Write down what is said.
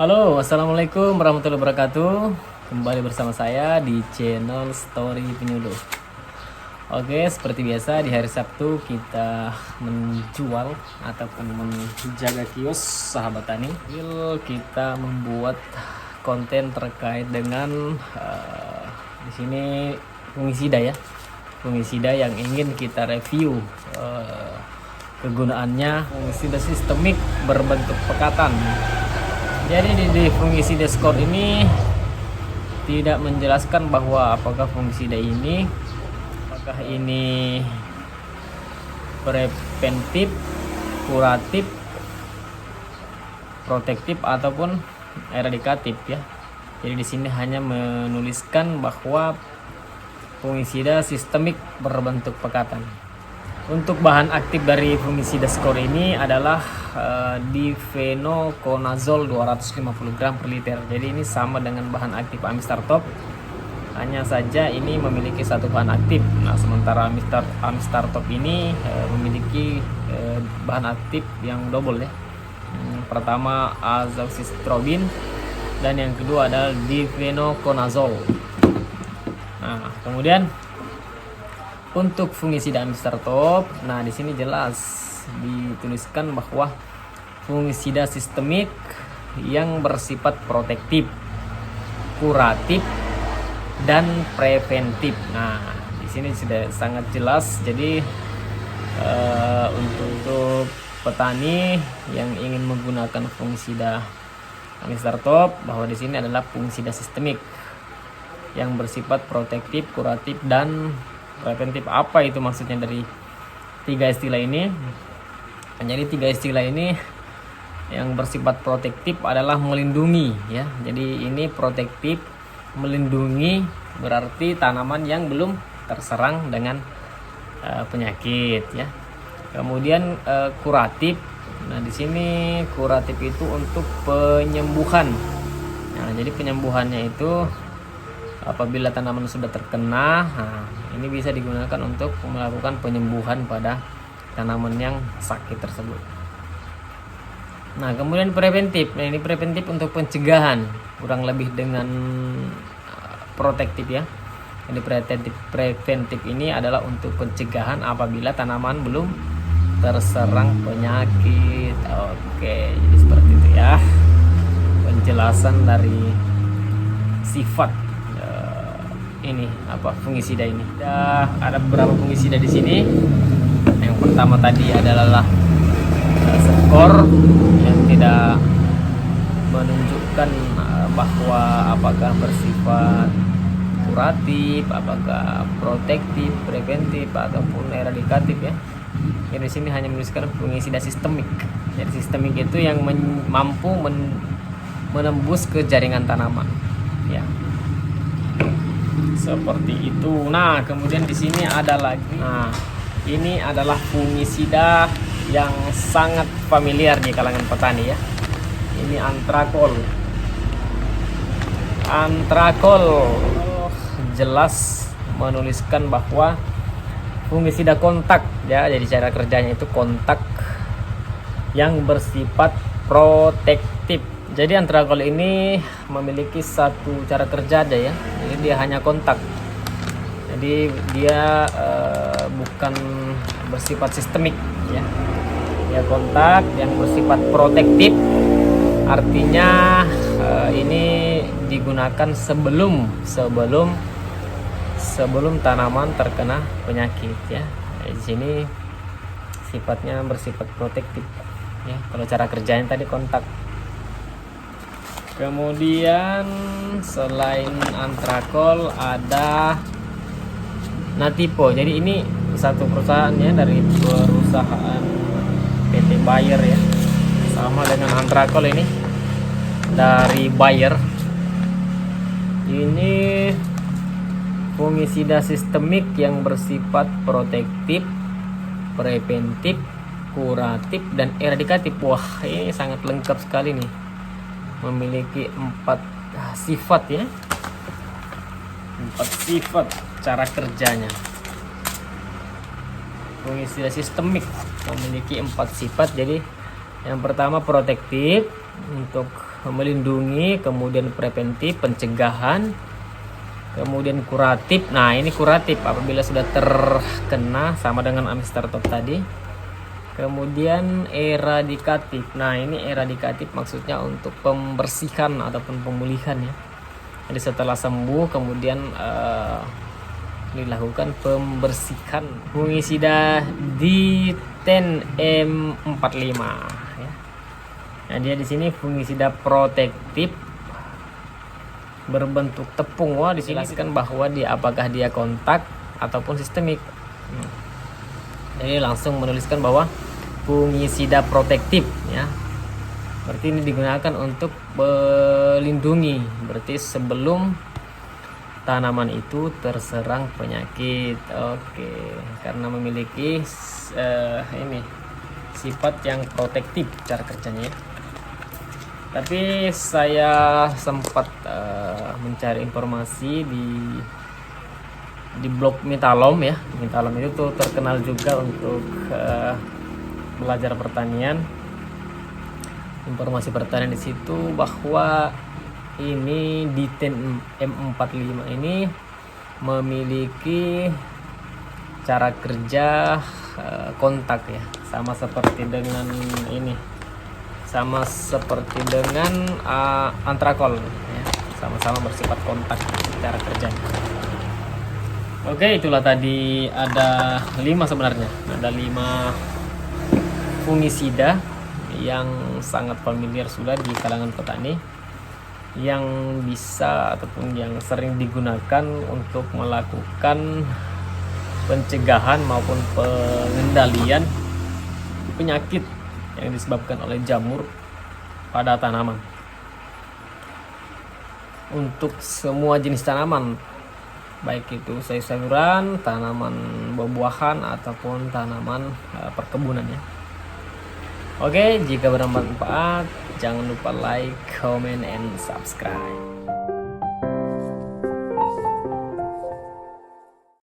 Halo, assalamualaikum warahmatullahi wabarakatuh. Kembali bersama saya di channel Story Penyuluh. Oke, seperti biasa di hari Sabtu kita menjual ataupun menjaga kios sahabat tani. Kita membuat konten terkait dengan di sini fungisida ya, fungisida yang ingin kita review kegunaannya. Fungisida sistemik berbentuk pekatan. Jadi di fungisida skor ini tidak menjelaskan bahwa apakah fungisida ini preventif, kuratif, protektif ataupun eradikatif ya. Jadi di sini hanya menuliskan bahwa fungisida sistemik berbentuk pekatan. Untuk bahan aktif dari fungisida skor ini adalah difenoconazole 250 gram per liter. Jadi ini sama dengan bahan aktif Amistar Top, hanya saja ini memiliki satu bahan aktif. Nah, sementara Amistar Top ini memiliki bahan aktif yang double ya. Pertama azoxystrobin dan yang kedua adalah difenoconazole. Nah, kemudian untuk fungisida Amistar Top, nah di sini jelas dituliskan bahwa fungisida sistemik yang bersifat protektif, kuratif, dan preventif. Nah, di sini sudah sangat jelas. Jadi untuk petani yang ingin menggunakan fungisida Amistar Top, bahwa di sini adalah fungisida sistemik yang bersifat protektif, kuratif, dan preventif. Apa itu maksudnya dari tiga istilah ini? Jadi tiga istilah ini yang bersifat protektif adalah melindungi ya. Jadi ini protektif, melindungi, berarti tanaman yang belum terserang dengan penyakit ya. Kemudian kuratif. Nah, di sini kuratif itu untuk penyembuhan. Nah, jadi penyembuhannya itu apabila tanaman sudah terkena, nah, ini bisa digunakan untuk melakukan penyembuhan pada tanaman yang sakit tersebut. Nah, kemudian preventif. Nah, ini preventif untuk pencegahan, kurang lebih dengan protektif ya. Jadi preventif ini adalah untuk pencegahan apabila tanaman belum terserang penyakit. Oke, jadi seperti itu ya penjelasan dari sifat ini fungisida ini. Ada beberapa fungisida di sini. Yang pertama tadi adalah skor yang tidak menunjukkan bahwa apakah bersifat kuratif, apakah protektif, preventif ataupun eradikatif ya. Jadi di sini hanya menuliskan fungisida sistemik. Jadi sistemik itu yang mampu menembus ke jaringan tanaman ya. Seperti itu. Nah, kemudian di sini ada lagi. Nah, ini adalah fungisida yang sangat familiar di kalangan petani ya. Ini antrakol. Antrakol jelas menuliskan bahwa fungisida kontak ya. Jadi cara kerjanya itu kontak yang bersifat protektif. Jadi antrakol ini memiliki satu cara kerja aja ya. Jadi dia hanya kontak. Jadi dia bukan bersifat sistemik ya. Dia kontak yang bersifat protektif. Artinya ini digunakan sebelum tanaman terkena penyakit ya. Di sini sifatnya bersifat protektif ya. Kalau cara kerjanya tadi kontak. Kemudian selain antrakol ada Natipo. Jadi ini satu perusahaannya dari perusahaan PT Bayer ya. Sama dengan antrakol ini dari Bayer. Ini fungisida sistemik yang bersifat protektif, preventif, kuratif, dan eradikatif. Wah, ini sangat lengkap sekali nih. Memiliki 4 sifat ya. 4 sifat cara kerjanya. Fungisida sistemik memiliki 4 sifat. Jadi yang pertama protektif untuk melindungi, kemudian preventif, pencegahan, kemudian kuratif. Nah, ini kuratif apabila sudah terkena, sama dengan amistartop tadi. Kemudian eradikatif. Nah, ini eradikatif maksudnya untuk pembersihan ataupun pemulihan ya. Jadi setelah sembuh kemudian dilakukan pembersihan. Fungisida Diten M45 ya. Nah, dia di sini fungisida protektif berbentuk tepung. Wah, dijelaskan bahwa apakah dia kontak ataupun sistemik. Jadi langsung menuliskan bahwa fungisida protektif ya. Berarti ini digunakan untuk melindungi, berarti sebelum tanaman itu terserang penyakit. Oke, karena memiliki ini sifat yang protektif cara kerjanya ya. Tapi saya sempat mencari informasi di blog Mitalom ya. Mitalom itu tuh terkenal juga untuk belajar pertanian, informasi pertanian di situ, bahwa ini Diten M45 ini memiliki cara kerja kontak ya, sama seperti dengan ini, sama seperti dengan antrakol ya, sama-sama bersifat kontak cara kerjanya. Oke, itulah tadi ada 5 sebenarnya, ada 5 fungisida yang sangat familiar sudah di kalangan petani, yang bisa ataupun yang sering digunakan untuk melakukan pencegahan maupun pengendalian penyakit yang disebabkan oleh jamur pada tanaman. Untuk semua jenis tanaman, baik itu sayur-sayuran, tanaman buah-buahan ataupun tanaman perkebunan ya. Oke, jika bermanfaat jangan lupa like, comment, and subscribe.